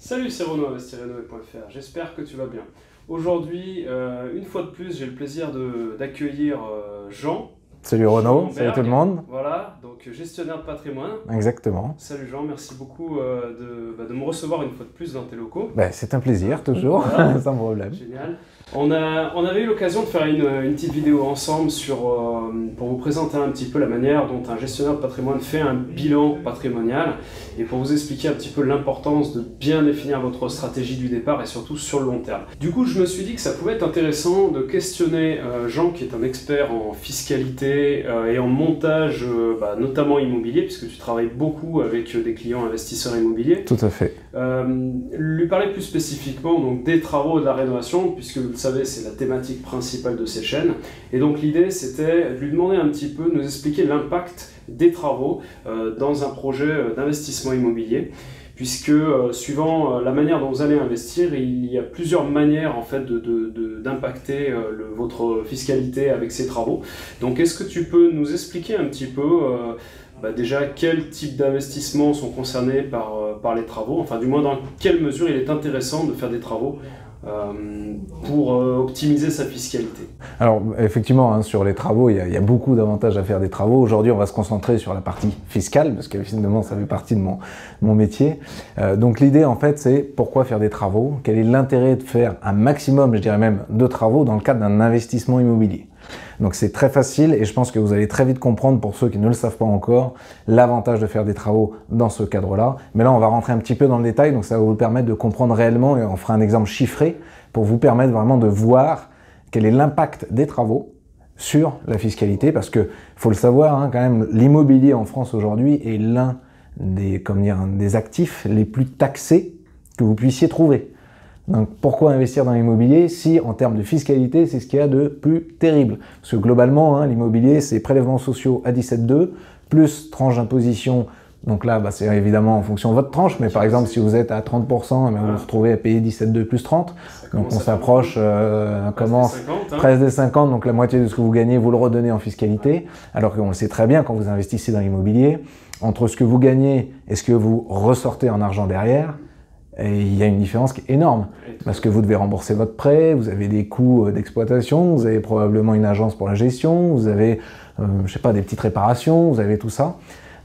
Salut, c'est Renaud, investir-rénover.fr. J'espère que tu vas bien. Aujourd'hui, une fois de plus, j'ai le plaisir d'accueillir Jean. Salut Renaud, salut tout le monde. Voilà, donc gestionnaire de patrimoine. Exactement. Salut Jean, merci beaucoup de me recevoir une fois de plus dans tes locaux. C'est un plaisir, toujours, voilà. sans problème. Génial. On avait eu l'occasion de faire une petite vidéo ensemble pour vous présenter un petit peu la manière dont un gestionnaire de patrimoine fait un bilan patrimonial et pour vous expliquer un petit peu l'importance de bien définir votre stratégie du départ et surtout sur le long terme. Du coup, je me suis dit que ça pouvait être intéressant de questionner Jean, qui est un expert en fiscalité et en montage, notamment immobilier, puisque tu travailles beaucoup avec des clients investisseurs immobiliers. Tout à fait. Lui parler plus spécifiquement donc, des travaux et de la rénovation, puisque vous le savez, c'est la thématique principale de ces chaînes. Et donc l'idée, c'était de lui demander un petit peu, de nous expliquer l'impact des travaux dans un projet d'investissement immobilier, puisque suivant la manière dont vous allez investir, il y a plusieurs manières en fait d'impacter votre fiscalité avec ces travaux. Donc est-ce que tu peux nous expliquer un petit peu déjà quels types d'investissements sont concernés par les travaux, enfin du moins dans quelle mesure il est intéressant de faire des travaux pour optimiser sa fiscalité? Alors effectivement, sur les travaux, il y a beaucoup d'avantages à faire des travaux. Aujourd'hui, on va se concentrer sur la partie fiscale, parce que finalement, ça fait partie de mon métier. Donc l'idée, en fait, c'est pourquoi faire des travaux? Quel est l'intérêt de faire un maximum, je dirais même, de travaux dans le cadre d'un investissement immobilier? Donc c'est très facile et je pense que vous allez très vite comprendre, pour ceux qui ne le savent pas encore, l'avantage de faire des travaux dans ce cadre-là. Mais là, on va rentrer un petit peu dans le détail, donc ça va vous permettre de comprendre réellement, et on fera un exemple chiffré pour vous permettre vraiment de voir quel est l'impact des travaux sur la fiscalité, parce que faut le savoir, quand même, l'immobilier en France aujourd'hui est l'un des actifs les plus taxés que vous puissiez trouver. Donc pourquoi investir dans l'immobilier si en termes de fiscalité c'est ce qu'il y a de plus terrible? Parce que globalement l'immobilier c'est prélèvements sociaux à 17,2 plus tranche d'imposition. Donc là c'est évidemment en fonction de votre tranche, mais par exemple si vous êtes à 30%, vous vous retrouvez à payer 17,2 plus 30. Donc on s'approche, presque des 50, donc la moitié de ce que vous gagnez vous le redonnez en fiscalité. Alors qu'on le sait très bien quand vous investissez dans l'immobilier, entre ce que vous gagnez et ce que vous ressortez en argent derrière, et il y a une différence qui est énorme, parce que vous devez rembourser votre prêt, vous avez des coûts d'exploitation, vous avez probablement une agence pour la gestion, vous avez, je sais pas, des petites réparations, vous avez tout ça.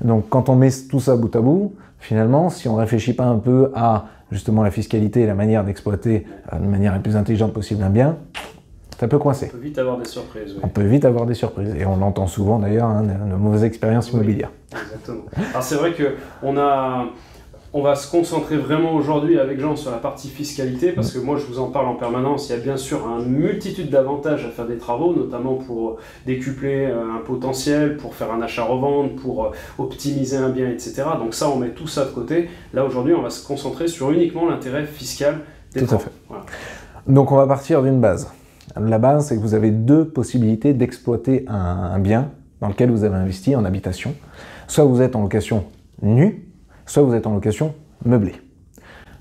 Donc quand on met tout ça bout à bout, finalement, si on réfléchit pas un peu à justement la fiscalité et la manière d'exploiter de manière la plus intelligente possible un bien, ça peut coincer. On peut vite avoir des surprises. Oui. On peut vite avoir des surprises, et on l'entend souvent d'ailleurs, de mauvaises expériences immobilières. Exactement. Alors c'est vrai que on va se concentrer vraiment aujourd'hui avec Jean sur la partie fiscalité, parce que moi je vous en parle en permanence. Il y a bien sûr une multitude d'avantages à faire des travaux, notamment pour décupler un potentiel, pour faire un achat-revente, pour optimiser un bien, etc. Donc ça, on met tout ça de côté. Là aujourd'hui, on va se concentrer sur uniquement l'intérêt fiscal des travaux. Tout à fait. Voilà. Donc on va partir d'une base. La base, c'est que vous avez deux possibilités d'exploiter un bien dans lequel vous avez investi en habitation. Soit vous êtes en location nue, soit vous êtes en location meublée.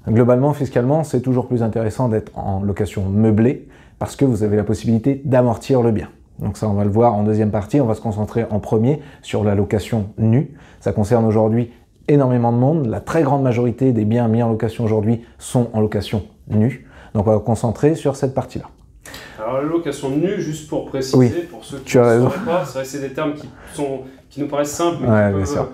Globalement, fiscalement, c'est toujours plus intéressant d'être en location meublée parce que vous avez la possibilité d'amortir le bien. Donc ça, on va le voir en deuxième partie. On va se concentrer en premier sur la location nue. Ça concerne aujourd'hui énormément de monde. La très grande majorité des biens mis en location aujourd'hui sont en location nue. Donc on va se concentrer sur cette partie-là. Alors la location nue, juste pour préciser, oui, pour ceux qui ne sauraient pas, c'est vrai que c'est des termes qui nous paraissent simples, mais qui peuvent,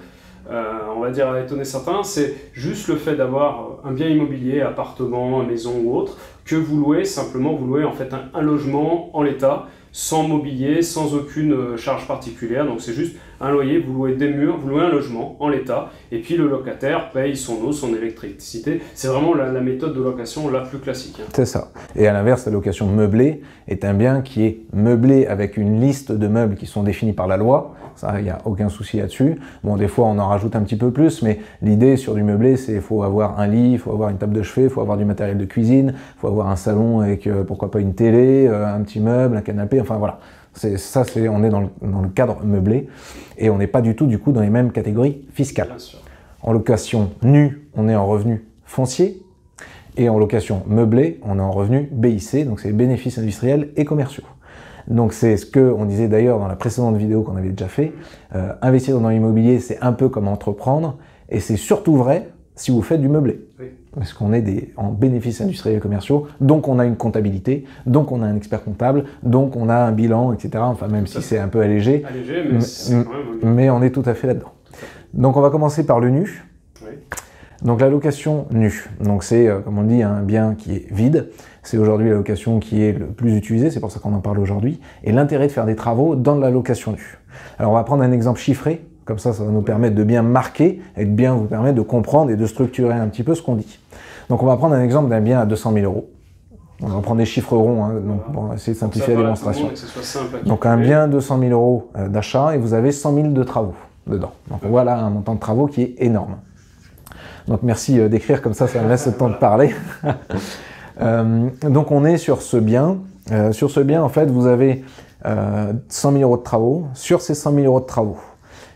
on va dire, étonner certains. C'est juste le fait d'avoir un bien immobilier, appartement, maison ou autre, que vous louez, simplement vous louez en fait un logement en l'état, sans mobilier, sans aucune charge particulière. Donc c'est juste un loyer, vous louez des murs, vous louez un logement en l'état, et puis le locataire paye son eau, son électricité. C'est vraiment la méthode de location la plus classique. C'est ça. Et à l'inverse, la location meublée est un bien qui est meublé avec une liste de meubles qui sont définis par la loi. Ça, il n'y a aucun souci là-dessus. Bon, des fois, on en rajoute un petit peu plus, mais l'idée sur du meublé, c'est qu'il faut avoir un lit, il faut avoir une table de chevet, il faut avoir du matériel de cuisine, il faut avoir un salon avec, pourquoi pas, une télé, un petit meuble, un canapé, enfin voilà. On est dans le cadre meublé, et on n'est pas du tout, dans les mêmes catégories fiscales. En location nue, on est en revenu foncier, et en location meublée, on est en revenu BIC, donc c'est les bénéfices industriels et commerciaux. Donc c'est ce qu'on disait d'ailleurs dans la précédente vidéo qu'on avait déjà fait. Investir dans l'immobilier, c'est un peu comme entreprendre, et c'est surtout vrai si vous faites du meublé. Oui. parce qu'on est en bénéfices industriels commerciaux, donc on a une comptabilité, donc on a un expert comptable, donc on a un bilan, etc. Enfin, même si c'est un peu allégé, mais on est tout à fait là-dedans. Donc on va commencer par le nu. Oui. Donc la location nue, donc c'est, comme on dit, un bien qui est vide. C'est aujourd'hui la location qui est le plus utilisée, c'est pour ça qu'on en parle aujourd'hui. Et l'intérêt de faire des travaux dans la location nue. Alors on va prendre un exemple chiffré, comme ça va nous permettre de bien marquer et de bien vous permettre de comprendre et de structurer un petit peu ce qu'on dit. Donc on va prendre un exemple d'un bien à 200 000 €. On va prendre des chiffres ronds, hein, donc on va essayer de simplifier la démonstration. Donc un bien 200 000 € d'achat et vous avez 100 000 de travaux dedans. Donc voilà un montant de travaux qui est énorme. Donc merci d'écrire comme ça me laisse le temps de parler. Donc on est sur ce bien. Sur ce bien, en fait, vous avez 100 000 € de travaux. Sur ces 100 000 € de travaux,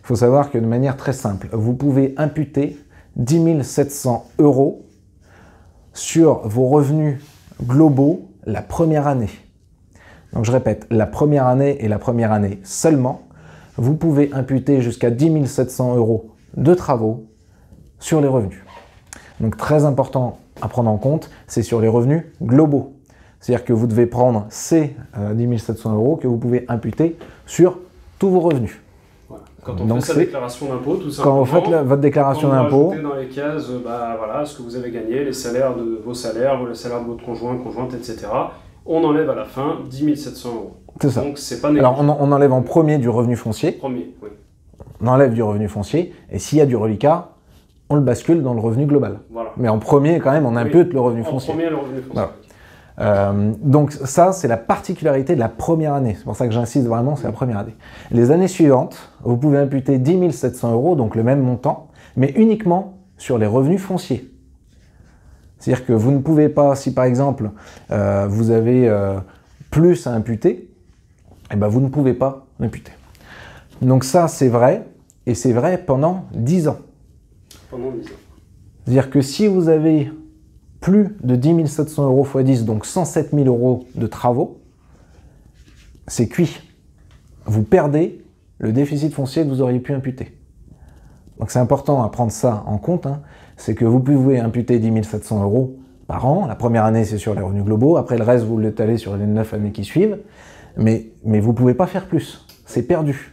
il faut savoir que de manière très simple, vous pouvez imputer 10 700 € sur vos revenus globaux la première année. Donc je répète, la première année et la première année seulement, vous pouvez imputer jusqu'à 10 700 € de travaux sur les revenus. Donc très important à prendre en compte, c'est sur les revenus globaux. C'est-à-dire que vous devez prendre ces 10 700 € que vous pouvez imputer sur tous vos revenus. Voilà. Quand on fait sa déclaration d'impôt, tout simplement. Quand vous faites votre déclaration d'impôt, dans les cases, voilà, ce que vous avez gagné, les salaires de vos salaires, les salaires de votre conjoint, conjointe, etc. On enlève à la fin 10 700 €. C'est ça. Donc c'est pas négligeable. Alors on enlève en premier du revenu foncier. Premier, oui. On enlève du revenu foncier, et s'il y a du reliquat, on le bascule dans le revenu global. Voilà. Mais en premier, quand même, on impute le revenu foncier. En premier, le revenu foncier. Voilà. Donc ça, c'est la particularité de la première année. C'est pour ça que j'insiste vraiment, c'est la première année. Les années suivantes, vous pouvez imputer 10 700 €, donc le même montant, mais uniquement sur les revenus fonciers. C'est-à-dire que vous ne pouvez pas, si par exemple, vous avez plus à imputer, eh ben vous ne pouvez pas l'imputer. Donc ça, c'est vrai, et c'est vrai pendant 10 ans. Pendant 10 ans. C'est-à-dire que si vous avez plus de 10 700 € x 10, donc 107 000 € de travaux, c'est cuit. Vous perdez le déficit foncier que vous auriez pu imputer. Donc c'est important à prendre ça en compte, hein. C'est que vous pouvez imputer 10 700 € par an. La première année, c'est sur les revenus globaux. Après, le reste, vous l'étalez sur les 9 années qui suivent. Mais vous ne pouvez pas faire plus. C'est perdu.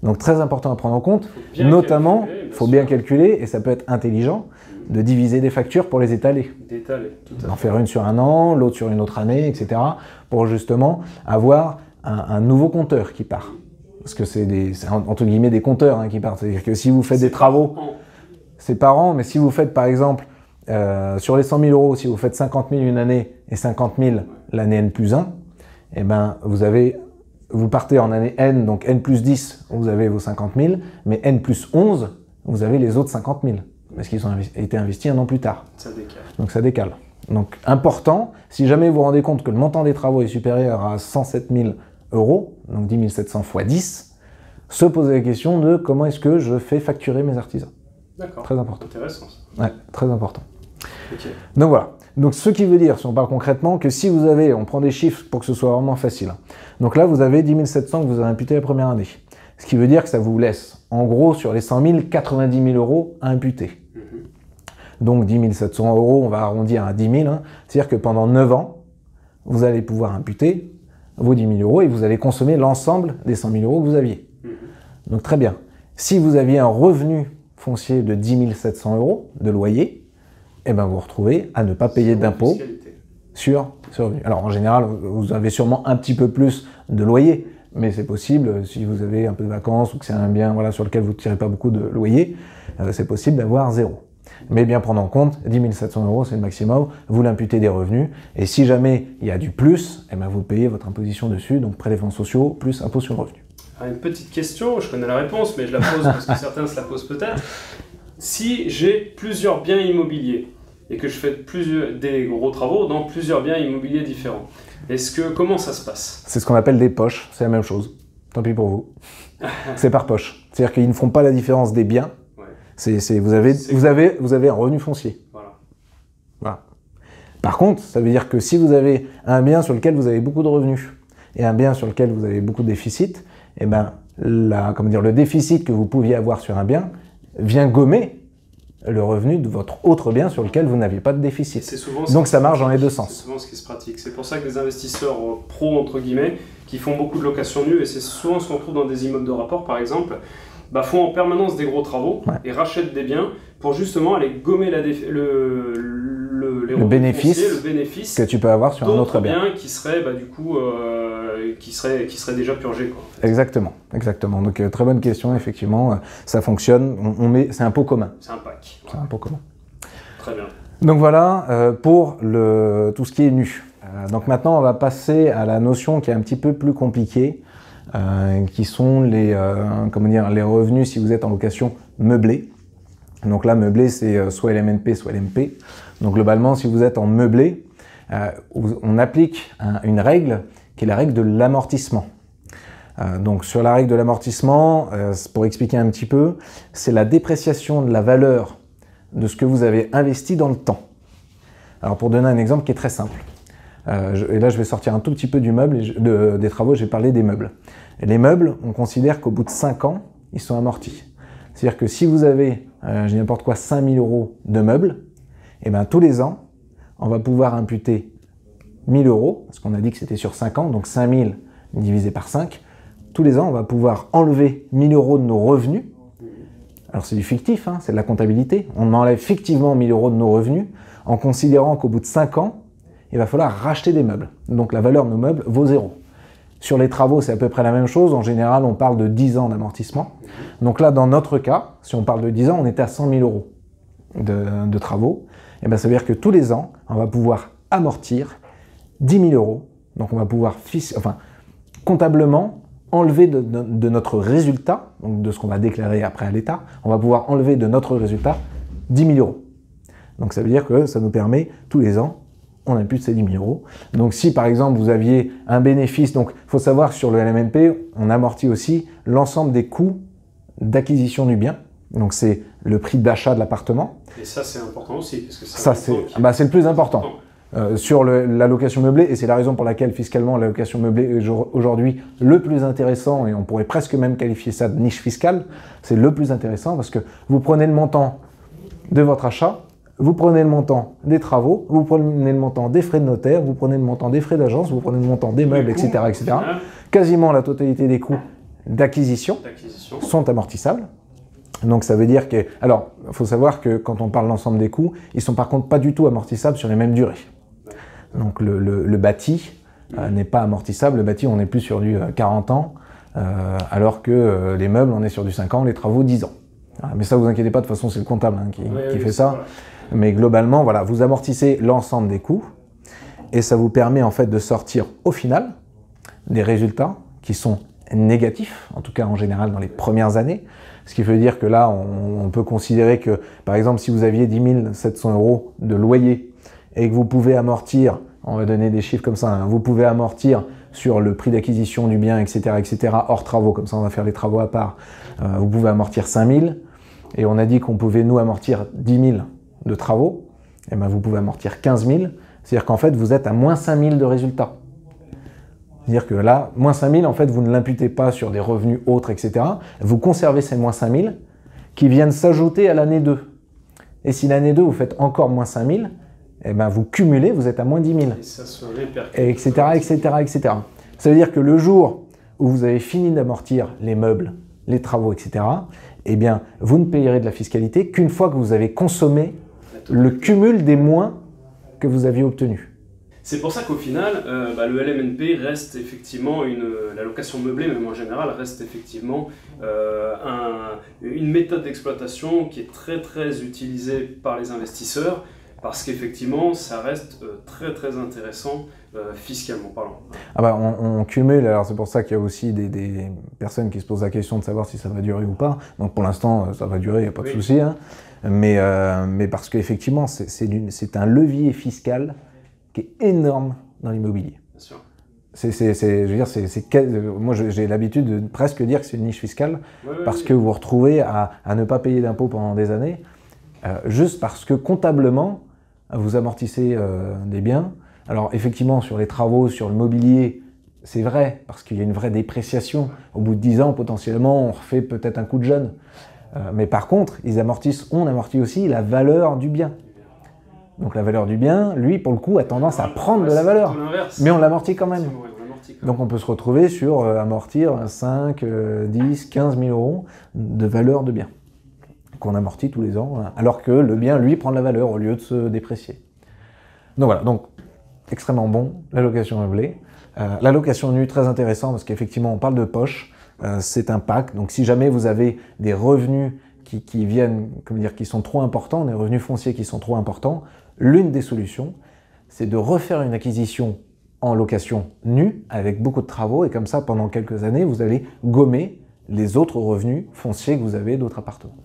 Donc très important à prendre en compte. Notamment, il faut bien calculer, et ça peut être intelligent, de diviser des factures pour les étaler. D'en faire une sur un an, l'autre sur une autre année, etc. Pour justement avoir un nouveau compteur qui part. Parce que c'est entre guillemets des compteurs, hein, qui partent. C'est-à-dire que si vous faites des travaux, c'est par an, mais si vous faites par exemple, sur les 100 000 €, si vous faites 50 000 une année et 50 000 l'année N+1, eh ben, vous partez en année N, donc N+10, vous avez vos 50 000, mais N+11, vous avez les autres 50 000, parce qu'ils ont été investis un an plus tard. Ça décale. Donc ça décale. Donc important, si jamais vous vous rendez compte que le montant des travaux est supérieur à 107 000 €, donc 10 700 x 10, se poser la question de comment est-ce que je fais facturer mes artisans. D'accord. Très important. Intéressant ça. Ouais, très important. Okay. Donc voilà. Donc ce qui veut dire, si on parle concrètement, que si vous avez, on prend des chiffres pour que ce soit vraiment facile. Donc là, vous avez 10 700 que vous avez imputé la première année. Ce qui veut dire que ça vous laisse, en gros, sur les 100 000, 90 000 € à imputer. Donc 10 700 €, on va arrondir à 10 000. Hein. C'est-à-dire que pendant 9 ans, vous allez pouvoir imputer vos 10 000 € et vous allez consommer l'ensemble des 100 000 € que vous aviez. Donc très bien. Si vous aviez un revenu foncier de 10 700 € de loyer, eh ben vous vous retrouvez à ne pas payer d'impôt sur ce revenu. Alors en général, vous avez sûrement un petit peu plus de loyer, mais c'est possible, si vous avez un peu de vacances ou que c'est un bien voilà, sur lequel vous ne tirez pas beaucoup de loyer, c'est possible d'avoir 0. Mais bien prendre en compte, 10 700 € c'est le maximum, vous l'imputez des revenus, et si jamais il y a du plus, eh ben vous payez votre imposition dessus, donc prélèvements sociaux plus impôt sur le revenu. Alors, une petite question, je connais la réponse, mais je la pose parce que certains se la posent peut-être. Si j'ai plusieurs biens immobiliers, et que je fais des gros travaux dans plusieurs biens immobiliers différents, comment ça se passe? C'est ce qu'on appelle des poches, c'est la même chose. Tant pis pour vous. C'est par poche. C'est-à-dire qu'ils ne font pas la différence des biens. Ouais. Vous avez un revenu foncier. Voilà. Par contre, ça veut dire que si vous avez un bien sur lequel vous avez beaucoup de revenus et un bien sur lequel vous avez beaucoup de déficit, eh ben, le déficit que vous pouviez avoir sur un bien vient gommer le revenu de votre autre bien sur lequel vous n'aviez pas de déficit. Donc ça marche dans les deux sens. C'est souvent ce qui se pratique. C'est pour ça que des investisseurs pros, entre guillemets, qui font beaucoup de location nue, et c'est souvent ce qu'on trouve dans des immeubles de rapport par exemple, font en permanence des gros travaux et rachètent des biens pour justement aller gommer le bénéfice que tu peux avoir sur un autre bien qui serait du coup qui serait déjà purgé, quoi, en fait. Exactement. Donc très bonne question, effectivement, ça fonctionne. C'est un pot commun. C'est un pack. C'est un pot commun. Très bien. Donc voilà pour tout ce qui est nu. Donc maintenant on va passer à la notion qui est un petit peu plus compliquée, qui sont les revenus si vous êtes en location meublée. Donc là, meublé, c'est soit LMNP, soit LMP. Donc globalement, si vous êtes en meublé, on applique une règle qui est la règle de l'amortissement. Donc sur la règle de l'amortissement, pour expliquer un petit peu, c'est la dépréciation de la valeur de ce que vous avez investi dans le temps. Alors pour donner un exemple qui est très simple, et là je vais sortir un tout petit peu du meuble, des travaux, je vais parler des meubles. Et les meubles, on considère qu'au bout de 5 ans, ils sont amortis. C'est-à-dire que si vous avez, je dis n'importe quoi, 5 000 € de meubles, et bien tous les ans, on va pouvoir imputer 1 000 €, parce qu'on a dit que c'était sur 5 ans, donc 5 000 divisé par 5. Tous les ans, on va pouvoir enlever 1 000 € de nos revenus. Alors c'est du fictif, hein, c'est de la comptabilité. On enlève fictivement 1 000 € de nos revenus en considérant qu'au bout de 5 ans, il va falloir racheter des meubles. Donc la valeur de nos meubles vaut 0. Sur les travaux, c'est à peu près la même chose. En général, on parle de 10 ans d'amortissement. Donc là, dans notre cas, si on parle de 10 ans, on était à 100 000 € de travaux. Et bien, ça veut dire que tous les ans, on va pouvoir amortir 10 000 €. Donc on va pouvoir comptablement enlever de notre résultat, donc de ce qu'on va déclarer après à l'État, on va pouvoir enlever de notre résultat 10 000 €. Donc ça veut dire que ça nous permet tous les ans, on impute ces 10 000 €. Donc si par exemple vous aviez un bénéfice, donc il faut savoir sur le LMNP, on amortit aussi l'ensemble des coûts d'acquisition du bien. Donc c'est le prix d'achat de l'appartement. Et ça c'est important aussi, parce que c'est le plus important. Sur la location meublée, et c'est la raison pour laquelle fiscalement la location meublée est aujourd'hui le plus intéressant, et on pourrait presque même qualifier ça de niche fiscale. C'est le plus intéressant parce que vous prenez le montant de votre achat, vous prenez le montant des travaux, vous prenez le montant des frais de notaire, vous prenez le montant des frais d'agence, vous prenez le montant des meubles, etc. Quasiment la totalité des coûts d'acquisition sont amortissables. Donc ça veut dire que... Alors, il faut savoir que quand on parle de l'ensemble des coûts, ils sont par contre pas du tout amortissables sur les mêmes durées. Donc le bâti n'est pas amortissable. Le bâti, on est plus sur du 40 ans, alors que les meubles, on est sur du 5 ans, les travaux 10 ans. Mais ça, vous inquiétez pas, de toute façon, c'est le comptable qui fait ça. Voilà. Mais globalement, voilà, vous amortissez l'ensemble des coûts et ça vous permet en fait de sortir au final des résultats qui sont négatifs, en tout cas en général dans les premières années. Ce qui veut dire que là, on peut considérer que, par exemple, si vous aviez 10 700 € de loyer et que vous pouvez amortir, on va donner des chiffres comme ça, hein, vous pouvez amortir sur le prix d'acquisition du bien, etc., hors travaux, comme ça on va faire les travaux à part, vous pouvez amortir 5 000, et on a dit qu'on pouvait nous amortir 10 000 de travaux, et ben vous pouvez amortir 15 000, c'est-à-dire qu'en fait vous êtes à moins 5 000 de résultats. C'est-à-dire que là, moins 5 000, en fait, vous ne l'imputez pas sur des revenus autres, etc. Vous conservez ces moins 5 000 qui viennent s'ajouter à l'année 2. Et si l'année 2, vous faites encore moins 5 000, eh ben vous cumulez, vous êtes à moins 10 000. Et ça se répercute. Etc. Ça veut dire que le jour où vous avez fini d'amortir les meubles, les travaux, etc., eh bien, vous ne payerez de la fiscalité qu'une fois que vous avez consommé le cumul des moins que vous aviez obtenus. C'est pour ça qu'au final, le LMNP reste effectivement la location meublée, même en général, reste effectivement une méthode d'exploitation qui est très très utilisée par les investisseurs, parce qu'effectivement, ça reste très très intéressant fiscalement parlant. On cumule, alors c'est pour ça qu'il y a aussi des personnes qui se posent la question de savoir si ça va durer ou pas. Donc pour l'instant, ça va durer, il n'y a pas de souci. Hein. Mais parce qu'effectivement, c'est un levier fiscal qui est énorme dans l'immobilier. Bien sûr. Moi, j'ai l'habitude de presque dire que c'est une niche fiscale, parce que vous vous retrouvez à ne pas payer d'impôts pendant des années, juste parce que comptablement, vous amortissez des biens. Alors effectivement, sur les travaux, sur le mobilier, c'est vrai, parce qu'il y a une vraie dépréciation. Au bout de 10 ans, potentiellement, on refait peut-être un coup de jeune. Mais par contre, on amortit aussi la valeur du bien. Donc la valeur du bien, lui, pour le coup, a tendance à prendre de la valeur. Mais on l'amortit quand même. Donc on peut se retrouver sur amortir 5, 10, 15 000 euros de valeur de bien qu'on amortit tous les ans, alors que le bien, lui, prend de la valeur au lieu de se déprécier. Donc voilà, donc extrêmement bon, la location meublée. La location nue, très intéressant, parce qu'effectivement, on parle de poche, c'est un pack. Donc si jamais vous avez des revenus qui viennent, qui sont trop importants, des revenus fonciers qui sont trop importants, l'une des solutions, c'est de refaire une acquisition en location nue avec beaucoup de travaux et comme ça, pendant quelques années, vous allez gommer les autres revenus fonciers que vous avez d'autres appartements.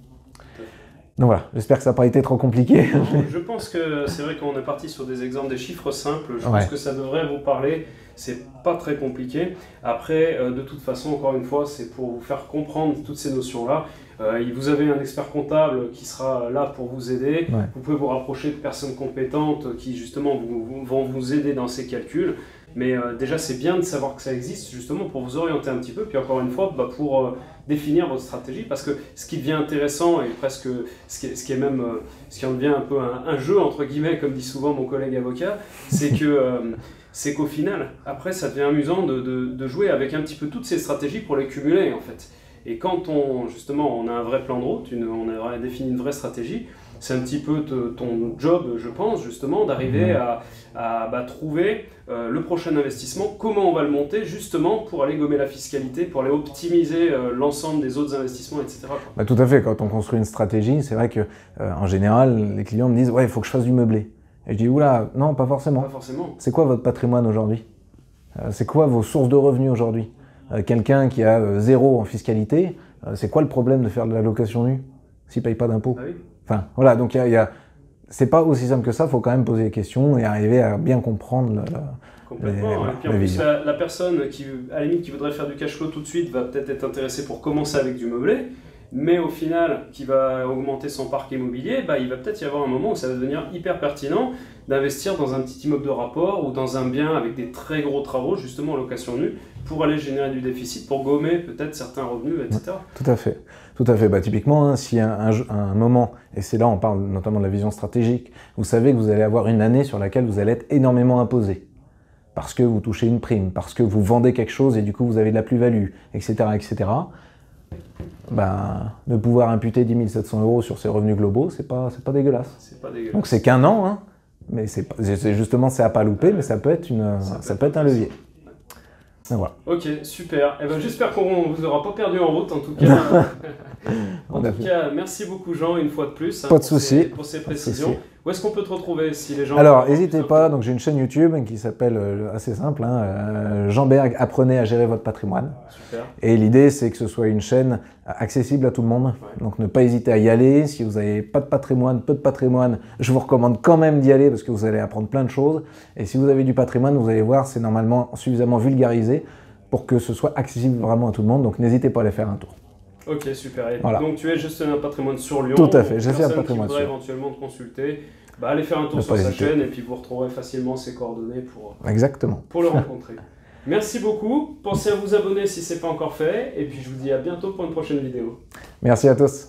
Donc voilà, j'espère que ça n'a pas été trop compliqué. Je pense que c'est vrai qu'on est parti sur des exemples, des chiffres simples. Je pense que ça devrait vous parler. C'est pas très compliqué. Après, de toute façon, encore une fois, c'est pour vous faire comprendre toutes ces notions-là. Vous avez un expert comptable qui sera là pour vous aider. Ouais. Vous pouvez vous rapprocher de personnes compétentes qui, justement, vont vous aider dans ces calculs. Mais déjà, c'est bien de savoir que ça existe, justement, pour vous orienter un petit peu. Puis encore une fois, pour définir votre stratégie. Parce que ce qui devient intéressant, et presque ce qui en devient un peu un jeu, entre guillemets, comme dit souvent mon collègue avocat, c'est que... c'est qu'au final, après, ça devient amusant de jouer avec un petit peu toutes ces stratégies pour les cumuler, en fait. Et quand on a un vrai plan de route, on a défini une vraie stratégie, c'est un petit peu ton job, je pense, justement, d'arriver à trouver le prochain investissement, comment on va le monter, justement, pour aller gommer la fiscalité, pour aller optimiser l'ensemble des autres investissements, etc. Bah, tout à fait, quand on construit une stratégie, c'est vrai que en général, les clients me disent « ouais, il faut que je fasse du meublé ». Et je dis, oula, non, pas forcément. Pas forcément. C'est quoi votre patrimoine aujourd'hui? C'est quoi vos sources de revenus aujourd'hui? Quelqu'un qui a 0 en fiscalité, c'est quoi le problème de faire de la location nue s'il ne paye pas d'impôts? Ah oui. Enfin, voilà, donc c'est pas aussi simple que ça, il faut quand même poser des questions et arriver à bien comprendre complètement. Et puis en plus, la personne qui, à la limite, qui voudrait faire du cash flow tout de suite va peut-être être intéressée pour commencer avec du meublé. Mais au final, qui va augmenter son parc immobilier, il va peut-être y avoir un moment où ça va devenir hyper pertinent d'investir dans un petit immeuble de rapport ou dans un bien avec des très gros travaux, justement en location nue, pour aller générer du déficit, pour gommer peut-être certains revenus, etc. Tout à fait. Tout à fait. Typiquement, si un moment, et c'est là on parle notamment de la vision stratégique, vous savez que vous allez avoir une année sur laquelle vous allez être énormément imposé. Parce que vous touchez une prime, parce que vous vendez quelque chose et du coup vous avez de la plus-value, etc., etc. De pouvoir imputer 10 700 € sur ses revenus globaux, c'est pas dégueulasse. C'est pas dégueulasse. Donc c'est qu'un an, hein, mais c'est à pas louper, mais ça peut être un levier. Donc, voilà. Ok, super. J'espère qu'on vous aura pas perdu en route, en tout cas. En tout cas, merci beaucoup Jean, une fois de plus. Pas de souci. Pour ces précisions. Où est-ce qu'on peut te retrouver si les gens... Alors, n'hésitez pas, donc j'ai une chaîne YouTube qui s'appelle, assez simple, Jean Berg, apprenez à gérer votre patrimoine. Super. Et l'idée, c'est que ce soit une chaîne accessible à tout le monde. Ouais. Donc, ne pas hésiter à y aller. Si vous n'avez pas de patrimoine, peu de patrimoine, je vous recommande quand même d'y aller parce que vous allez apprendre plein de choses. Et si vous avez du patrimoine, vous allez voir, c'est normalement suffisamment vulgarisé pour que ce soit accessible vraiment à tout le monde. Donc, n'hésitez pas à aller faire un tour. Ok, super. Et voilà. Donc, tu es gestionnaire de patrimoine sur Lyon. Tout à fait, gestionnaire de patrimoine sur Lyon. Éventuellement te consulter, allez faire un tour sur sa chaîne et puis vous retrouverez facilement ses coordonnées pour le rencontrer. Merci beaucoup. Pensez à vous abonner si ce n'est pas encore fait. Et puis, je vous dis à bientôt pour une prochaine vidéo. Merci à tous.